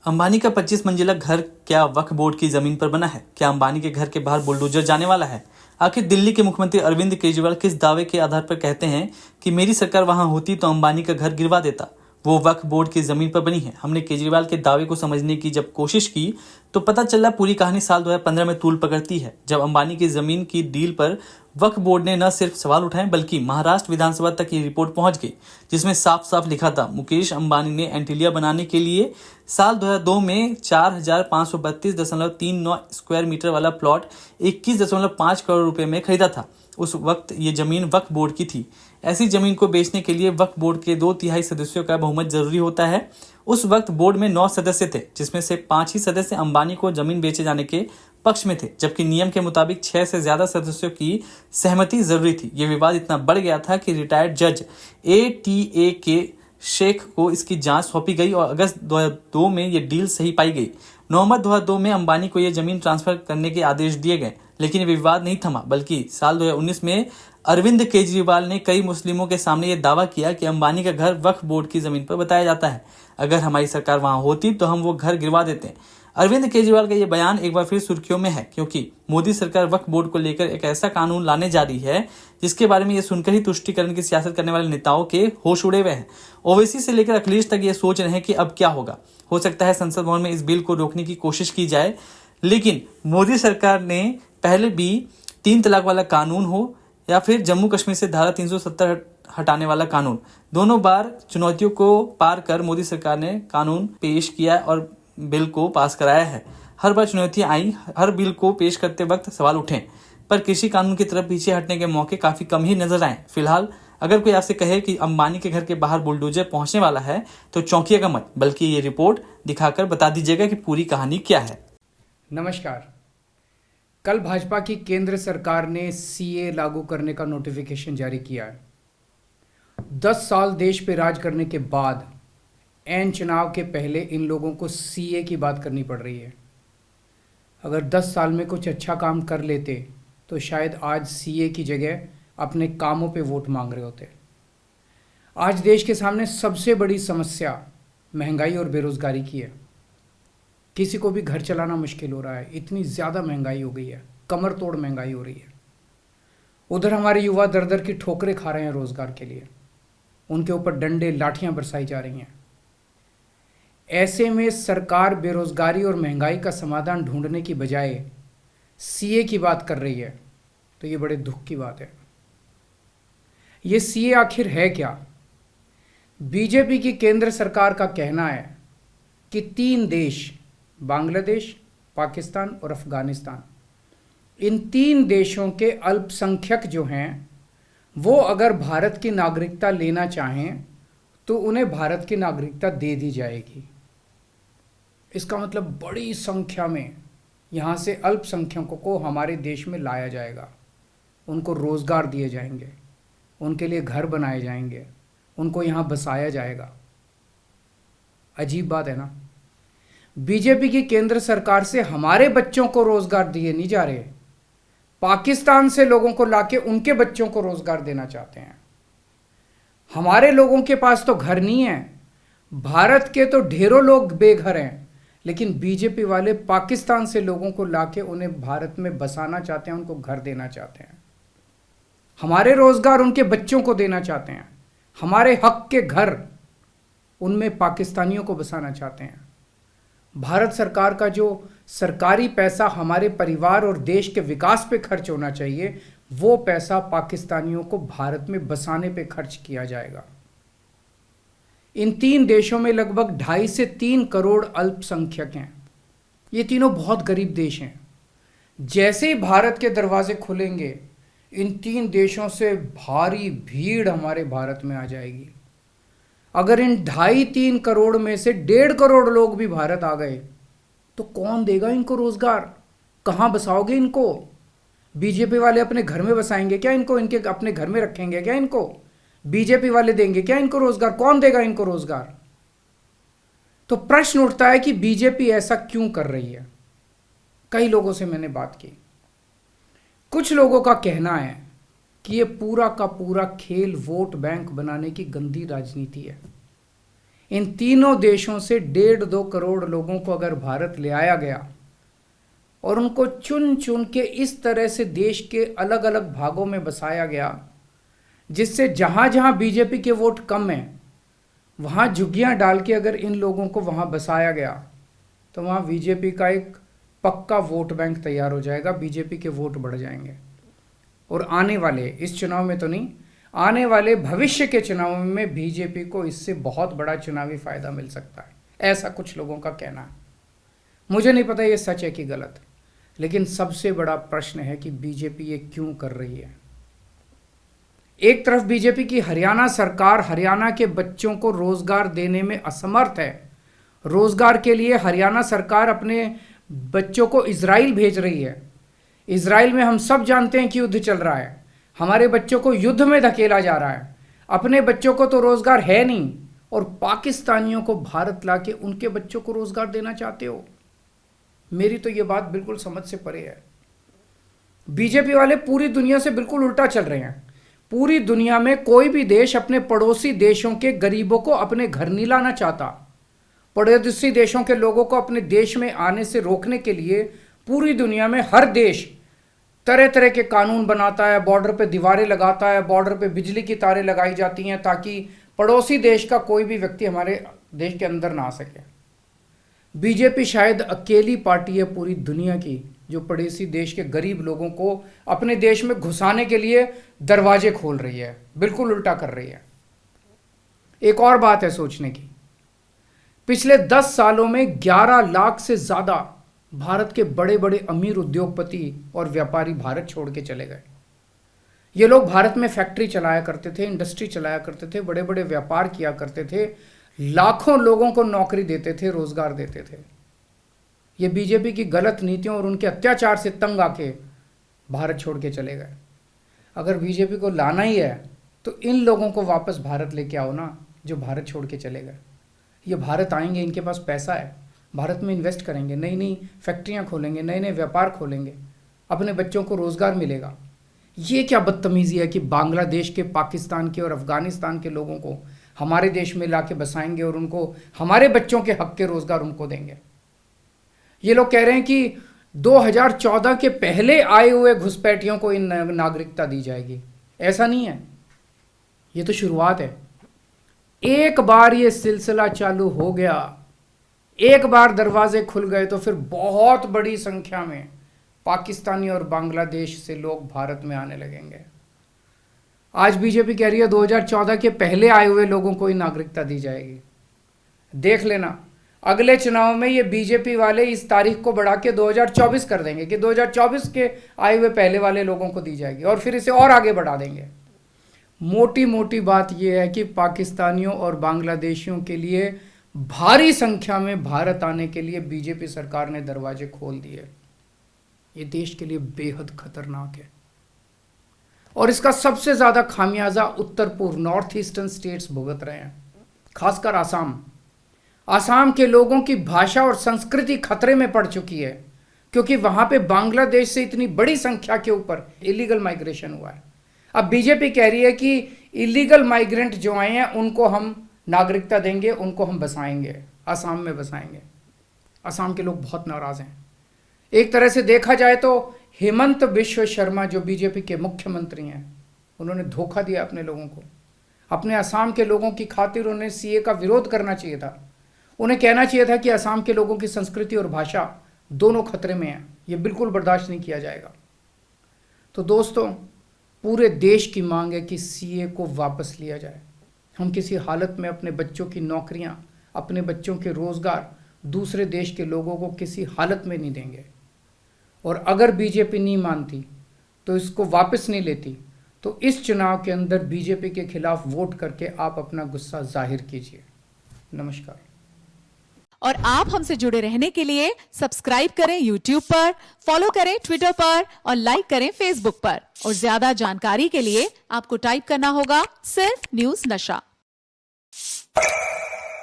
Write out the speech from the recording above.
अंबानी का 25 मंजिला घर क्या वक्फ बोर्ड की जमीन पर बना है? क्या अंबानी के घर के बाहर बुलडोजर जाने वाला है? आखिर दिल्ली के मुख्यमंत्री अरविंद केजरीवाल किस दावे के आधार पर कहते हैं कि मेरी सरकार वहां होती तो अंबानी का घर गिरवा देता? वो वक्फ बोर्ड की जमीन पर बनी है। हमने केजरीवाल के दावे को समझने की जब कोशिश की तो पता चला पूरी कहानी साल 2015 में तूल पकड़ती है, जब अंबानी की जमीन की डील पर वक्फ बोर्ड ने न सिर्फ सवाल उठाए बल्कि महाराष्ट्र विधानसभा तक ये रिपोर्ट पहुंच गई, जिसमें साफ साफ लिखा था मुकेश अंबानी ने एंटीलिया बनाने के लिए साल 2002 में 4,532.39 स्क्वायर मीटर वाला प्लॉट 21.5 करोड़ रुपए में खरीदा था। उस वक्त ये जमीन वक्फ बोर्ड की थी। ऐसी जमीन को बेचने के लिए वक्फ बोर्ड के 2/3 सदस्यों का बहुमत जरूरी होता है। उस वक्त बोर्ड में 9 सदस्य थे, जिसमें से 5 ही सदस्य अंबानी को जमीन बेचे जाने के पक्ष में थे, जबकि नियम के मुताबिक 6 से ज्यादा सदस्यों की सहमति जरूरी थी। यह विवाद इतना बढ़ गया था कि रिटायर्ड जज ATA के शेख को इसकी जांच सौंपी गई और अगस्त 2002 में ये डील सही पाई गई। नवंबर 2002 में अंबानी को यह जमीन ट्रांसफर करने के आदेश दिए गए, लेकिन ये विवाद नहीं थमा, बल्कि साल 2019 में अरविंद केजरीवाल ने कई मुस्लिमों के सामने यह दावा किया कि अंबानी का घर वक्फ बोर्ड की जमीन पर बताया जाता है। अगर हमारी सरकार वहां होती तो हम वो घर गिरवा देते। अरविंद केजरीवाल का यह बयान एक बार फिर सुर्खियों में है, क्योंकि मोदी सरकार वक्फ बोर्ड को लेकर एक ऐसा कानून लाने जा रही है जिसके बारे में यह सुनकर ही तुष्टीकरण की सियासत करने वाले नेताओं के होश उड़े हुए हैं। ओवैसी से लेकर अखिलेश तक ये सोच रहे हैं कि अब क्या होगा। हो सकता है संसद भवन में इस बिल को रोकने की कोशिश की जाए, लेकिन मोदी सरकार ने पहले भी 3 तलाक वाला कानून हो या फिर जम्मू कश्मीर से धारा 370 हटाने वाला कानून, दोनों बार चुनौतियों को पार कर मोदी सरकार ने कानून पेश किया और बिल को पास कराया है। हर बार चुनौतियां आई, हर बिल को पेश करते वक्त सवाल उठे, पर कृषि कानून की तरफ पीछे हटने के मौके काफी कम ही नजर आए। फिलहाल अगर कोई आपसे कहे कि अंबानी के घर के बाहर बुलडोजर पहुंचने वाला है तो चौंकिएगा मत, बल्कि ये रिपोर्ट दिखाकर बता दीजिएगा कि पूरी कहानी क्या है। नमस्कार। कल भाजपा की केंद्र सरकार ने CA लागू करने का नोटिफिकेशन जारी किया है। 10 साल देश पे राज करने के बाद ऐन चुनाव के पहले इन लोगों को CA की बात करनी पड़ रही है। अगर 10 साल में कुछ अच्छा काम कर लेते तो शायद आज CA की जगह अपने कामों पे वोट मांग रहे होते। आज देश के सामने सबसे बड़ी समस्या महंगाई और बेरोजगारी की है। किसी को भी घर चलाना मुश्किल हो रहा है, इतनी ज़्यादा महंगाई हो गई है, कमर तोड़ महंगाई हो रही है। उधर हमारे युवा दर दर की ठोकरें खा रहे हैं रोजगार के लिए, उनके ऊपर डंडे लाठियां बरसाई जा रही हैं। ऐसे में सरकार बेरोजगारी और महंगाई का समाधान ढूंढने की बजाय CA की बात कर रही है, तो ये बड़े दुख की बात है। ये CA आखिर है क्या? बीजेपी की केंद्र सरकार का कहना है कि 3 देश, बांग्लादेश, पाकिस्तान और अफगानिस्तान, इन 3 देशों के अल्पसंख्यक जो हैं वो अगर भारत की नागरिकता लेना चाहें तो उन्हें भारत की नागरिकता दे दी जाएगी। इसका मतलब बड़ी संख्या में यहाँ से अल्पसंख्यकों को हमारे देश में लाया जाएगा, उनको रोज़गार दिए जाएंगे, उनके लिए घर बनाए जाएंगे, उनको यहाँ बसाया जाएगा। अजीब बात है ना। बीजेपी की केंद्र सरकार से हमारे बच्चों को रोज़गार दिए नहीं जा रहे, पाकिस्तान से लोगों को लाके उनके बच्चों को रोज़गार देना चाहते हैं। हमारे लोगों के पास तो घर नहीं है, भारत के तो ढेरों लोग बेघर हैं, लेकिन बीजेपी वाले पाकिस्तान से लोगों को लाके उन्हें भारत में बसाना चाहते हैं, उनको घर देना चाहते हैं। हमारे रोजगार उनके बच्चों को देना चाहते हैं, हमारे हक के घर उनमें पाकिस्तानियों को बसाना चाहते हैं। भारत सरकार का जो सरकारी पैसा हमारे परिवार और देश के विकास पे खर्च होना चाहिए, वो पैसा पाकिस्तानियों को भारत में बसाने पे खर्च किया जाएगा। इन 3 देशों में लगभग 2.5 से 3 करोड़ अल्पसंख्यक हैं। ये तीनों बहुत गरीब देश हैं। जैसे ही भारत के दरवाजे खुलेंगे, इन 3 देशों से भारी भीड़ हमारे भारत में आ जाएगी। अगर इन 2.5-3 करोड़ में से 1.5 करोड़ लोग भी भारत आ गए तो कौन देगा इनको रोजगार? कहाँ बसाओगे इनको? बीजेपी वाले अपने घर में बसाएंगे क्या इनको? इनके अपने घर में रखेंगे क्या इनको? बीजेपी वाले देंगे क्या इनको रोजगार? कौन देगा इनको रोजगार? तो प्रश्न उठता है कि बीजेपी ऐसा क्यों कर रही है। कई लोगों से मैंने बात की, कुछ लोगों का कहना है कि ये पूरा का पूरा खेल वोट बैंक बनाने की गंदी राजनीति है। इन तीनों देशों से 1.5-2 करोड़ लोगों को अगर भारत ले आया गया और उनको चुन चुन के इस तरह से देश के अलग अलग भागों में बसाया गया, जिससे जहां जहां बीजेपी के वोट कम हैं वहां झुग्गियां डाल के अगर इन लोगों को वहां बसाया गया तो वहां बीजेपी का एक पक्का वोट बैंक तैयार हो जाएगा, बीजेपी के वोट बढ़ जाएंगे। और आने वाले इस चुनाव में तो नहीं, आने वाले भविष्य के चुनाव में बीजेपी को इससे बहुत बड़ा चुनावी फायदा मिल सकता है, ऐसा कुछ लोगों का कहना है। मुझे नहीं पता ये सच है कि गलत, लेकिन सबसे बड़ा प्रश्न है कि बीजेपी ये क्यों कर रही है। एक तरफ बीजेपी की हरियाणा सरकार हरियाणा के बच्चों को रोजगार देने में असमर्थ है। रोजगार के लिए हरियाणा सरकार अपने बच्चों को इजराइल भेज रही है। इजराइल में हम सब जानते हैं कि युद्ध चल रहा है, हमारे बच्चों को युद्ध में धकेला जा रहा है। अपने बच्चों को तो रोजगार है नहीं और पाकिस्तानियों को भारत लाके उनके बच्चों को रोजगार देना चाहते हो। मेरी तो ये बात बिल्कुल समझ से परे है। बीजेपी वाले पूरी दुनिया से बिल्कुल उल्टा चल रहे हैं। पूरी दुनिया में कोई भी देश अपने पड़ोसी देशों के गरीबों को अपने घर नहीं लाना चाहता। पड़ोसी देशों के लोगों को अपने देश में आने से रोकने के लिए पूरी दुनिया में हर देश तरह तरह के कानून बनाता है, बॉर्डर पे दीवारें लगाता है, बॉर्डर पे बिजली की तारें लगाई जाती हैं ताकि पड़ोसी देश का कोई भी व्यक्ति हमारे देश के अंदर ना आ सके। बीजेपी शायद अकेली पार्टी है पूरी दुनिया की जो पड़ोसी देश के गरीब लोगों को अपने देश में घुसाने के लिए दरवाजे खोल रही है, बिल्कुल उल्टा कर रही है। एक और बात है सोचने की, पिछले 10 सालों में 11 लाख से ज्यादा भारत के बड़े बड़े अमीर उद्योगपति और व्यापारी भारत छोड़ के चले गए। ये लोग भारत में फैक्ट्री चलाया करते थे, इंडस्ट्री चलाया करते थे, बड़े बड़े व्यापार किया करते थे, लाखों लोगों को नौकरी देते थे, रोजगार देते थे। ये बीजेपी की गलत नीतियों और उनके अत्याचार से तंग आके भारत छोड़ के चले गए। अगर बीजेपी को लाना ही है तो इन लोगों को वापस भारत लेके आओ ना, जो भारत छोड़ के चले गए। ये भारत आएंगे, इनके पास पैसा है, भारत में इन्वेस्ट करेंगे, नई नई फैक्ट्रियां खोलेंगे, नए नए व्यापार खोलेंगे, अपने बच्चों को रोजगार मिलेगा। ये क्या बदतमीजी है कि बांग्लादेश के, पाकिस्तान के और अफगानिस्तान के लोगों को हमारे देश में लाके बसाएंगे और उनको हमारे बच्चों के हक के रोजगार उनको देंगे। ये लोग कह रहे हैं कि 2014 के पहले आए हुए घुसपैठियों को इन नागरिकता दी जाएगी। ऐसा नहीं है, ये तो शुरुआत है। एक बार ये सिलसिला चालू हो गया, एक बार दरवाजे खुल गए तो फिर बहुत बड़ी संख्या में पाकिस्तानी और बांग्लादेश से लोग भारत में आने लगेंगे। आज बीजेपी कह रही है 2014 के पहले आए हुए लोगों को ही नागरिकता दी जाएगी। देख लेना, अगले चुनाव में ये बीजेपी वाले इस तारीख को बढ़ा के 2024 कर देंगे कि 2024 के आए हुए पहले वाले लोगों को दी जाएगी और फिर इसे और आगे बढ़ा देंगे। मोटी मोटी बात यह है कि पाकिस्तानियों और बांग्लादेशियों के लिए भारी संख्या में भारत आने के लिए बीजेपी सरकार ने दरवाजे खोल दिए। ये देश के लिए बेहद खतरनाक है और इसका सबसे ज्यादा खामियाजा उत्तर पूर्व नॉर्थ ईस्टर्न स्टेट्स भुगत रहे हैं, खासकर आसाम। आसाम के लोगों की भाषा और संस्कृति खतरे में पड़ चुकी है क्योंकि वहां पे बांग्लादेश से इतनी बड़ी संख्या के ऊपर इलीगल माइग्रेशन हुआ है। अब बीजेपी कह रही है कि इलीगल माइग्रेंट जो आए हैं उनको हम नागरिकता देंगे, उनको हम बसाएंगे, आसाम में बसाएंगे। आसाम के लोग बहुत नाराज हैं। एक तरह से देखा जाए तो हेमंत बिश्व शर्मा जो बीजेपी के मुख्यमंत्री हैं, उन्होंने धोखा दिया अपने लोगों को। अपने असम के लोगों की खातिर उन्हें सीए का विरोध करना चाहिए था। उन्हें कहना चाहिए था कि असम के लोगों की संस्कृति और भाषा दोनों खतरे में है, ये बिल्कुल बर्दाश्त नहीं किया जाएगा। तो दोस्तों, पूरे देश की मांग है कि सीए को वापस लिया जाए। हम किसी हालत में अपने बच्चों की नौकरियां, अपने बच्चों के रोजगार दूसरे देश के लोगों को किसी हालत में नहीं देंगे। और अगर बीजेपी नहीं मानती तो इसको वापस नहीं लेती तो इस चुनाव के अंदर बीजेपी के खिलाफ वोट करके आप अपना गुस्सा जाहिर कीजिए। नमस्कार। और आप हमसे जुड़े रहने के लिए सब्सक्राइब करें YouTube पर, फॉलो करें Twitter पर और लाइक करें Facebook पर। और ज्यादा जानकारी के लिए आपको टाइप करना होगा सिर्फ न्यूज़ नशा।